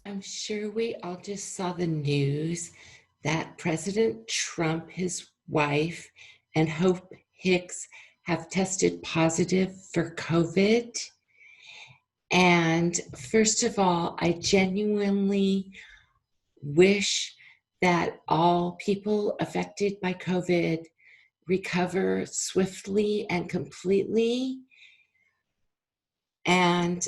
I'm sure we all just saw the news that President Trump, his wife, and Hope Hicks have tested positive for COVID. And first of all, I genuinely wish that all people affected by COVID recover swiftly and completely. And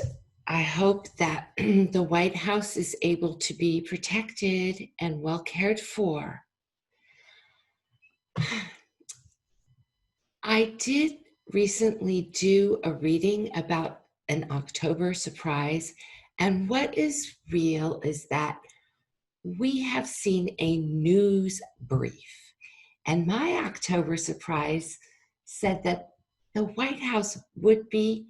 I hope that the White House is able to be protected and well cared for. I did recently do a reading about an October surprise, and what is real is that we have seen a news brief. And my October surprise said that the White House would be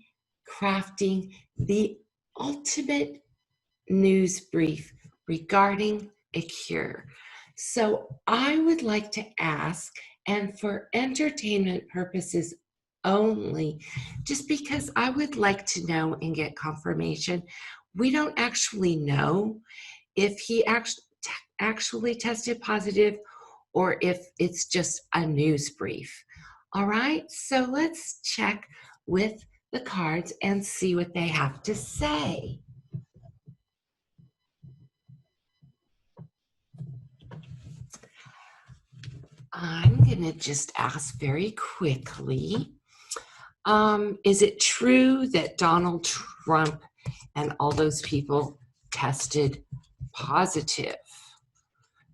crafting the ultimate news brief regarding a cure. So I would like to ask, and for entertainment purposes only, just because I would like to know and get confirmation, we don't actually know if he actually tested positive or if it's just a news brief. All right, so let's check with the cards and see what they have to say. I'm going to just ask very quickly, is it true that Donald Trump and all those people tested positive?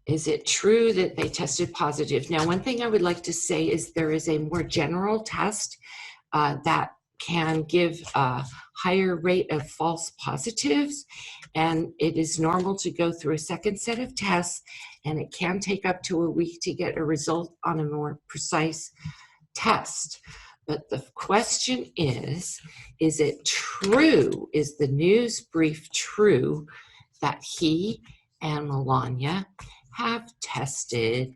Is it true that they tested positive? Now, one thing I would like to say is there is a more general test that can give a higher rate of false positives, and it is normal to go through a second set of tests, and it can take up to a week to get a result on a more precise test. But the question is it true, is the news brief true that he and Melania have tested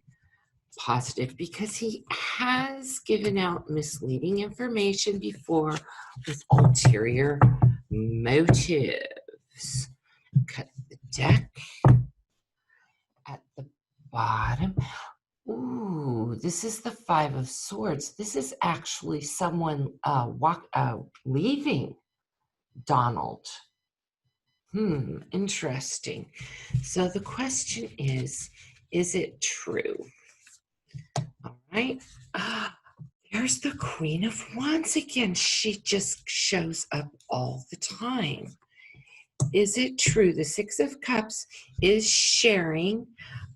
positive? Because he has given out misleading information before with ulterior motives. Cut the deck at the bottom. Ooh, this is the Five of Swords. This is actually someone leaving Donald. Interesting. So the question is it true? All right. There's the Queen of Wands again. She just shows up all the time. Is it true? The Six of Cups is sharing.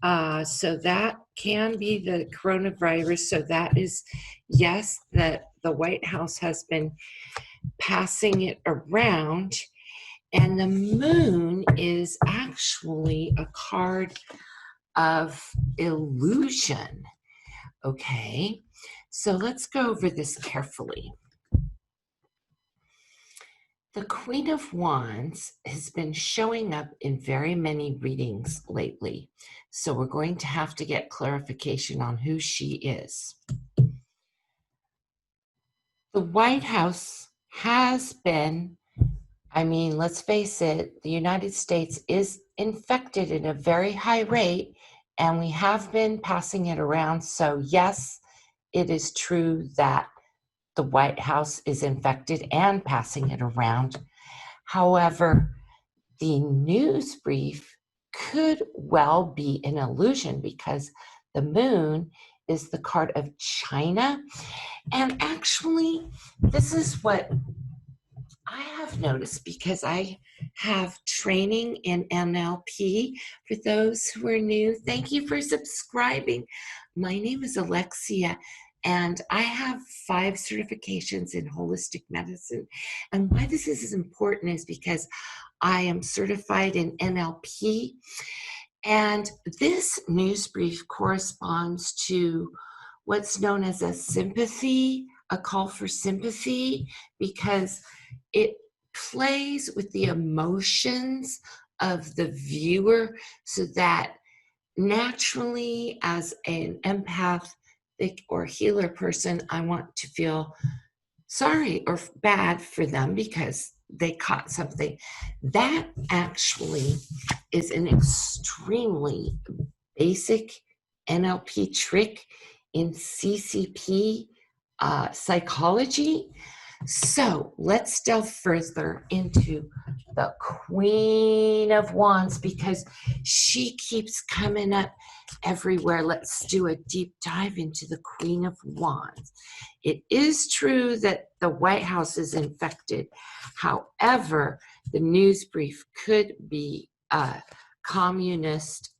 So that can be the coronavirus. So that is, yes, that the White House has been passing it around. And the Moon is actually a card of illusion. Okay, so let's go over this carefully. The Queen of Wands has been showing up in very many readings lately, so we're going to have to get clarification on who she is. The White House has been, let's face it, the United States is infected at a very high rate, and we have been passing it around. So yes, it is true that the White House is infected and passing it around. However, the news brief could well be an illusion because the Moon is the card of China. And actually, this is what I have noticed because I have training in NLP. For those who are new, thank you for subscribing. My name is Alexia, and I have 5 certifications in holistic medicine. And why this is important is because I am certified in NLP. And this news brief corresponds to what's known as a call for sympathy, because it plays with the emotions of the viewer so that naturally, as an empathic or healer person, I want to feel sorry or bad for them because they caught something. That actually is an extremely basic NLP trick in CCP psychology. So let's delve further into the Queen of Wands because she keeps coming up everywhere. Let's do a deep dive into the Queen of Wands. It is true that the White House is infected. However, the news brief could be communist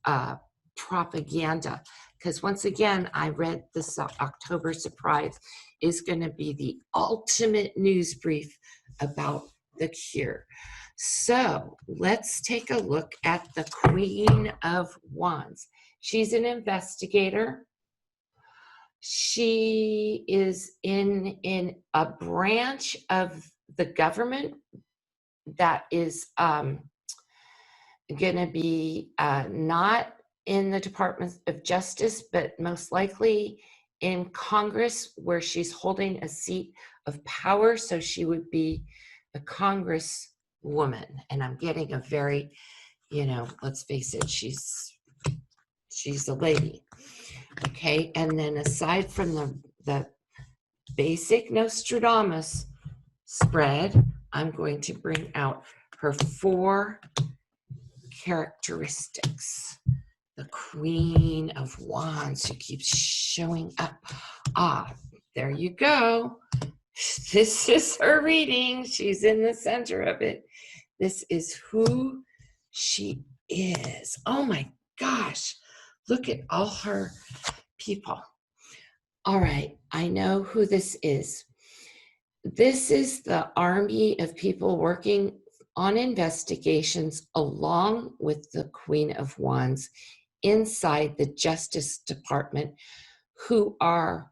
propaganda. Because once again, I read this October surprise is going to be the ultimate news brief about the cure. So let's take a look at the Queen of Wands. She's an investigator. She is in a branch of the government that is going to be not in the Department of Justice, but most likely in Congress, where she's holding a seat of power. So she would be a congresswoman. And I'm getting a very, let's face it, she's a lady. Okay. And then aside from the basic Nostradamus spread, I'm going to bring out her 4 characteristics. The Queen of Wands who keeps showing up. There you go. This is her reading. She's in the center of it. This is who she is. Oh my gosh. Look at all her people. All right. I know who this is. This is the army of people working on investigations along with the Queen of Wands inside the Justice Department who are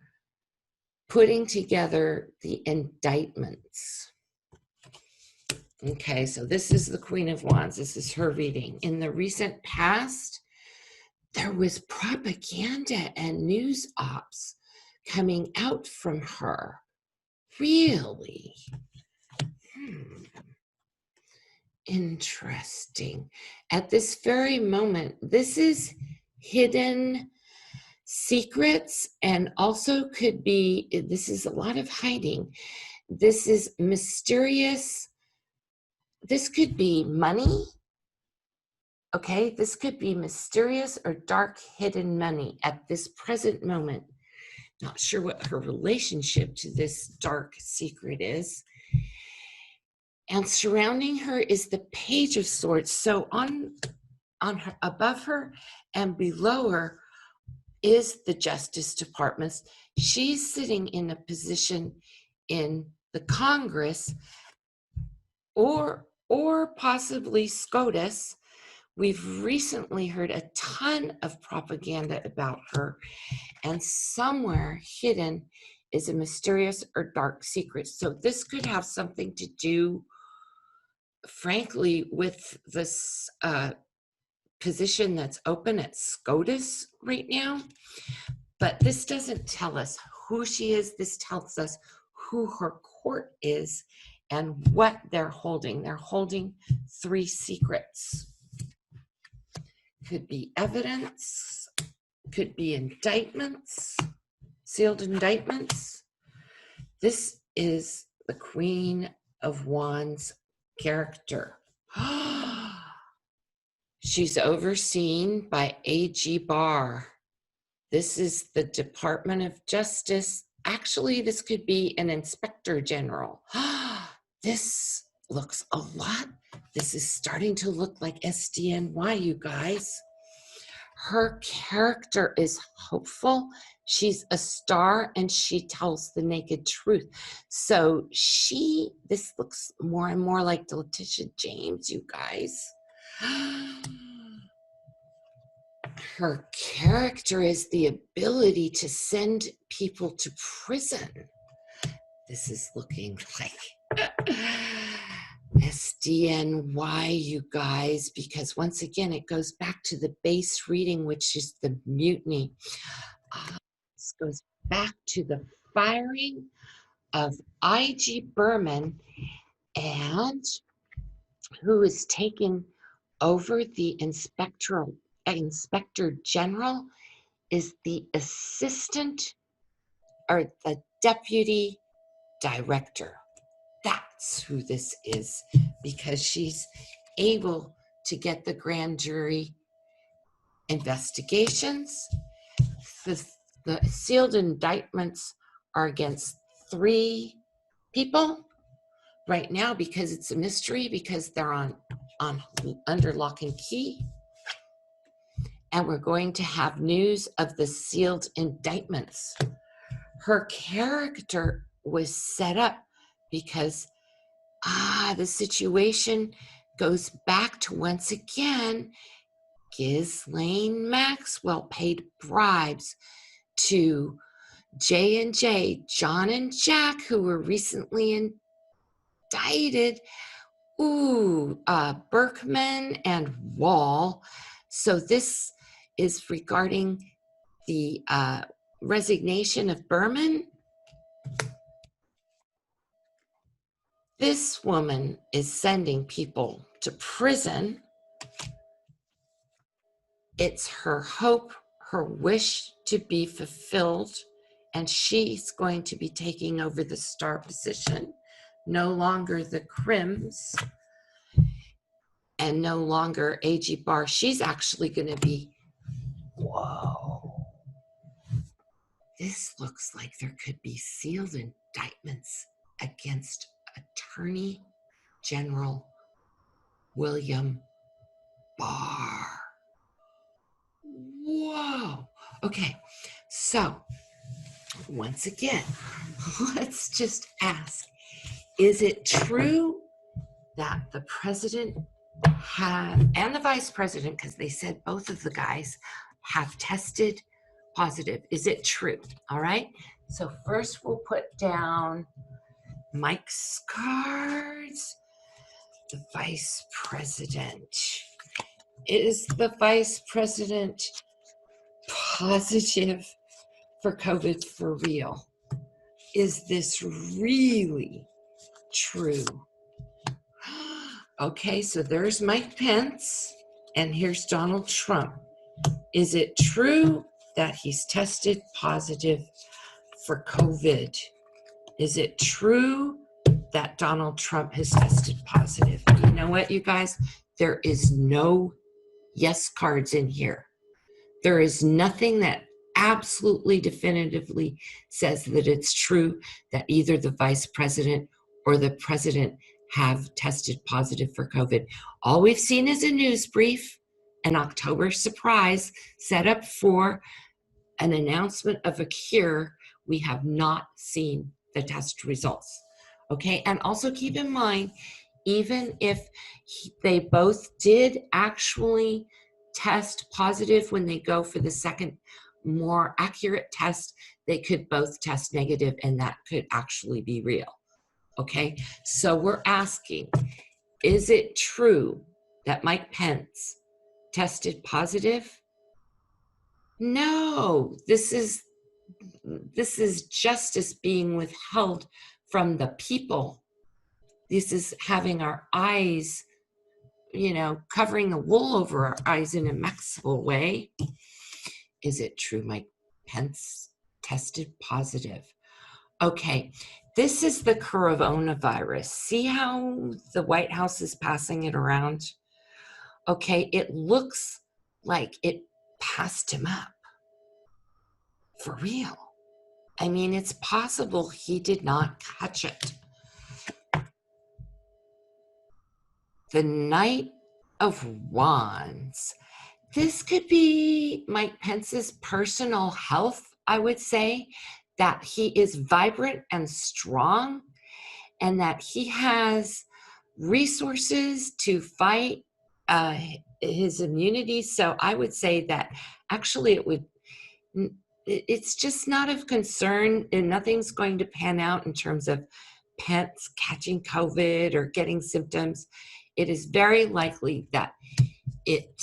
putting together the indictments. Okay, so this is the Queen of Wands. This is her reading. In the recent past, there was propaganda and news ops coming out from her. Really? Interesting. At this very moment, this is hidden secrets and also could be, this is a lot of hiding. This is mysterious. This could be money. Okay, this could be mysterious or dark hidden money at this present moment. Not sure what her relationship to this dark secret is. And surrounding her is the Page of Swords. So on her, above her and below her is the Justice Department. She's sitting in a position in the Congress or possibly SCOTUS. We've recently heard a ton of propaganda about her, and somewhere hidden is a mysterious or dark secret. So this could have something to do, frankly, with this position that's open at SCOTUS right now. But this doesn't tell us who she is. This tells us who her court is and what they're holding. They're holding 3 secrets. Could be evidence, could be indictments, sealed indictments. This is the Queen of Wands character. She's overseen by A.G. Barr. This is the Department of Justice. Actually, this could be an inspector general. This looks a lot. This is starting to look like SDNY, you guys. Her character is hopeful. She's a star and she tells the naked truth. So this looks more and more like Letitia James, you guys. Her character is the ability to send people to prison. This is looking like SDNY, you guys, because once again, it goes back to the base reading, which is the mutiny. This goes back to the firing of I.G. Berman, and who is taking over the inspector general is the assistant or the deputy director. That's who this is, because she's able to get the grand jury investigations. The sealed indictments are against 3 people right now because it's a mystery, because they're on under lock and key. And we're going to have news of the sealed indictments. Her character was set up because the situation goes back to, once again, Ghislaine Maxwell paid bribes to J&J, John and Jack, who were recently indicted, Berkman and Wall. So this is regarding the resignation of Berman. This woman is sending people to prison. It's her hope, her wish to be fulfilled, and she's going to be taking over the star position. No longer the Crims and no longer A.G. Barr. She's actually going to be, whoa. This looks like there could be sealed indictments against Attorney General William Barr. Whoa. Okay, so once again, let's just ask, is it true that the president and the vice president, because they said both of the guys have tested positive? Is it true? All right. So first we'll put down Mike's cards. The vice president. Is the vice president positive for COVID for real? Is this really true? Okay, so there's Mike Pence, and here's Donald Trump. Is it true that he's tested positive for COVID? Is it true that Donald Trump has tested positive? You know what, you guys? There is no yes cards in here. There is nothing that absolutely definitively says that it's true that either the vice president or the president have tested positive for COVID. All we've seen is a news brief, an October surprise set up for an announcement of a cure. We have not seen the test results. Okay, and also keep in mind, even if they both did actually test positive when they go for the second, more accurate test, they could both test negative, and that could actually be real. Okay, so we're asking, is it true that Mike Pence tested positive? No, this is justice being withheld from the people. This is having our eyes, covering the wool over our eyes in a Maxwell way. Is it true Mike Pence tested positive? Okay, this is the coronavirus. See how the White House is passing it around? Okay, it looks like it passed him up. For real. I mean, it's possible he did not catch it. The Knight of Wands. This could be Mike Pence's personal health, I would say, that he is vibrant and strong, and that he has resources to fight his immunity. So I would say that actually it's just not of concern, and nothing's going to pan out in terms of Pence catching COVID or getting symptoms, it is very likely that it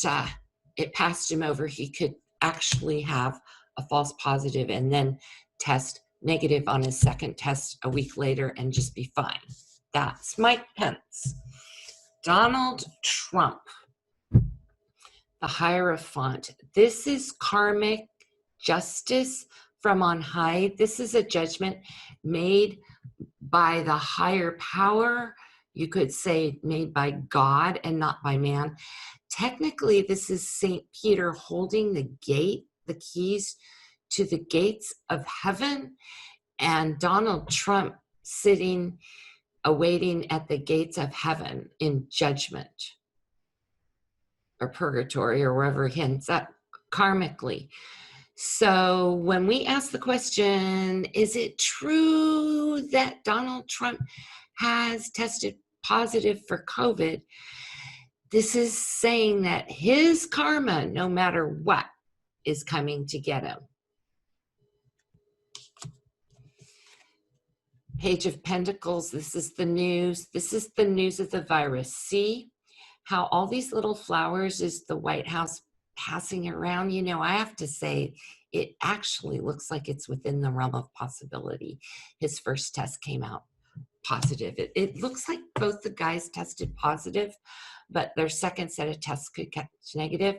passed him over. He could actually have a false positive and then test negative on his second test a week later and just be fine. That's Mike Pence. Donald Trump, the Hierophant. This is karmic justice from on high. This is a judgment made by the higher power. You could say made by God and not by man. Technically, this is St. Peter holding the gate, the keys to the gates of heaven, and Donald Trump sitting, awaiting at the gates of heaven in judgment or purgatory or wherever he ends up karmically. So when we ask the question, is it true that Donald Trump has tested positive for COVID? This is saying that his karma, no matter what, is coming to get him. Page of Pentacles, this is the news. This is the news of the virus. See how all these little flowers is the White House passing around? You know, I have to say, it actually looks like it's within the realm of possibility. His first test came out positive. It looks like both the guys tested positive, but their second set of tests could catch negative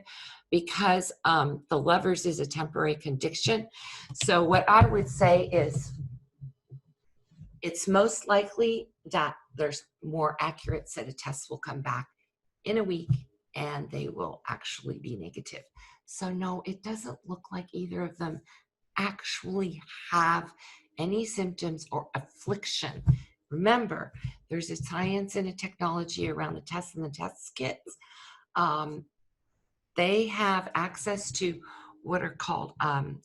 because the Lovers is a temporary condition. So what I would say is it's most likely that there's more accurate set of tests will come back in a week and they will actually be negative. So no, it doesn't look like either of them actually have any symptoms or affliction. Remember, there's a science and a technology around the tests and the test kits. They have access to what are called,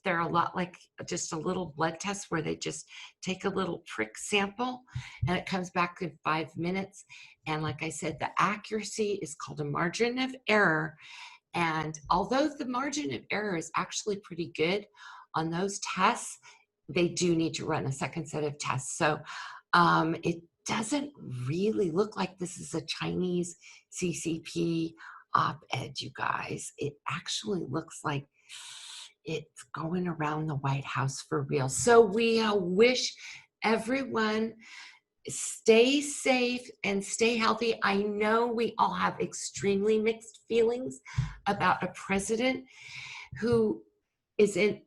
they're a lot like just a little blood test where they just take a little prick sample and it comes back in 5 minutes. And like I said, the accuracy is called a margin of error. And although the margin of error is actually pretty good on those tests, they do need to run a second set of tests. So it doesn't really look like this is a Chinese CCP op-ed, you guys. It actually looks like it's going around the White House for real. So we wish everyone stay safe and stay healthy. I know we all have extremely mixed feelings about a president who is in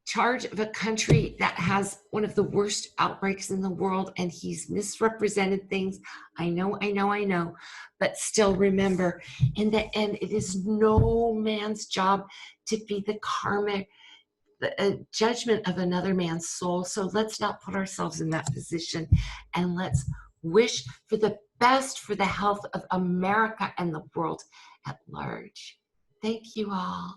charge of a country that has one of the worst outbreaks in the world, and he's misrepresented things. I know, but still remember, in the end, it is no man's job to be the karmic judgment of another man's soul. So let's not put ourselves in that position, and let's wish for the best for the health of America and the world at large. Thank you all.